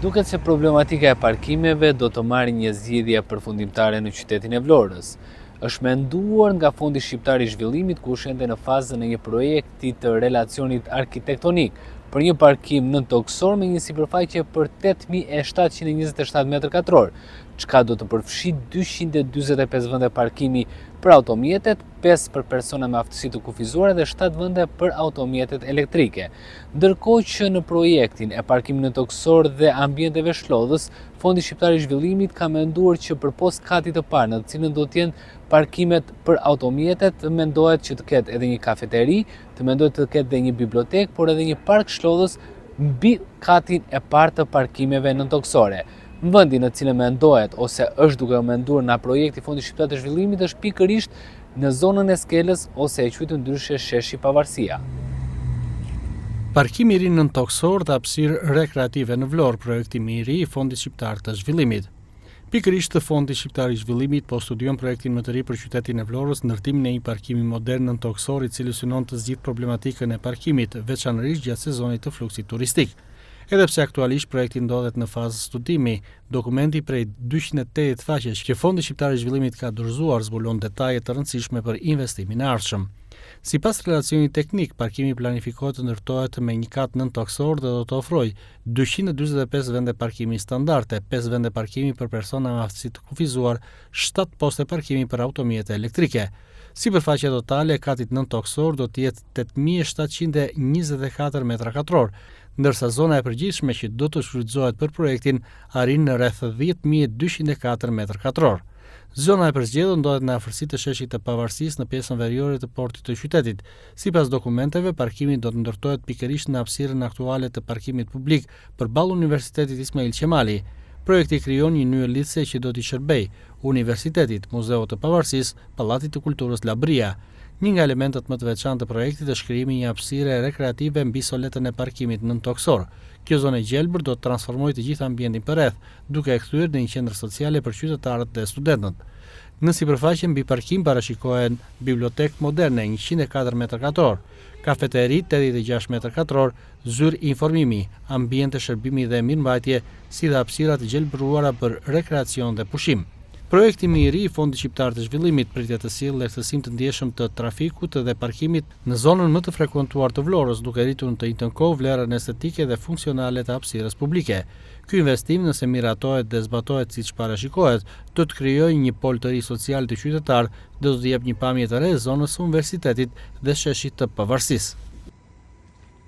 Duket se problematika e parkimeve do të marrë një zgjidhje përfundimtare në qytetin e Vlorës. Është menduar nga Fondi Shqiptar i Zhvillimit ku është ende në fazën e një projekti të relacionit arkitektonik për një parkim nëntokësor me një sipërfaqe për 8.727 m2, çka do të përfshi 245 vende parkimi për automjetet, 5 për persona me aftësi të kufizuara dhe 7 vende për automjetet elektrike. Ndërkohë që në projektin e parkimit nëntokësor dhe ambienteve shlodhës, Fondi Shqiptar i Zhvillimit ka menduar që përpos katit të parë, në të cilën do të jenë parkimet për automjetet, mendohet që të ketë edhe një kafeteri, të mendohet të ketë edhe një bibliotek, por edhe një park shlodhës mbi katin e parë të parkimeve nëntokësore. Në vendin në cilën mendohet ose është duke u menduar nga projekti Fondi Shqiptar të Zhvillimit është pikërisht në zonën e Skelës ose e quajtur ndryshe Sheshi Pavarësia. Parkimi i ri nëntokësor dhe hapësirë rekreative në Vlorë, projektimi i ri i Fondit Shqiptar të Zhvillimit. Pikërisht Fondi Shqiptar i Zhvillimit po studion projektin më të ri për qytetin e Vlorës, ndërtimin e një parkimi modern nëntokësor i cili synon të zgjidhë problematikën e parkimit, veçanërisht gjatë sezonit të fluksit turistik. Edhe pse aktualisht projekti ndodhet në fazë studimi, dokumenti prej 280 faqesh që Fondi Shqiptar i Zhvillimit ka dorëzuar zbulon detaje të rëndësishme për investimin e ardhshëm. Sipas relacionit teknik, parkimi planifikohet të ndërtohet me një kat nëntokësor dhe do të ofrojë 245 vende parkimi standarde, 5 vende parkimi për persona me aftësi të kufizuar, 7 poste parkimi për automjete elektrike. Sipërfaqja totale e katit nëntokësor do të jetë 8.724 m2, ndërsa zona e përgjithshme që do të shfrytëzohet për projektin arrin në rreth 10.204 m2. Zona e përzgjedhur ndodhet në afërsi të Sheshit të Pavarësisë në pjesën veriore të portit të qytetit. Sipas dokumenteve, parkimi do të ndërtohet pikërisht në hapësirën aktuale të parkimit publik përballë Universitetit Ismail Qemali. Projekti krijon një nyje lidhëse që do t'i shërbejë Universitetit, Muzeut të Pavarësisë, Pallatit të Kulturës Labria. Një nga elementet më të veçantë të projektit është krijimi i një hapësire rekreative mbi soletën e parkimit nëntokësor. Kjo zonë e gjelbër do të transformojë të gjithë ambientin përreth, duke e kthyer në një qendër sociale për qytetarët dhe studentët. Në sipërfaqe mbi parkim parashikohen bibliotekë moderne 104 m2, kafeteri 86 m2, zyrë informimi, ambiente shërbimi dhe mirëmbajtje, si dhe hapësira të gjelbëruara për rekreacion dhe pushim. Projektimi i ri i Fondit Shqiptar të Zhvillimit pritet të sjellë lehtësim të ndjeshëm të trafikut dhe parkimit në zonën më të frekuentuar të Vlorës, duke rritur në të njëjtën kohë vlerën estetike dhe funksionale të hapësirës publike. Ky investim, nëse miratohet dhe zbatohet siç parashikohet, do të krijojë një pol të ri social të qytetarë dhe do të jap një pamje të re zonës së universitetit dhe sheshit të Pavarësisë.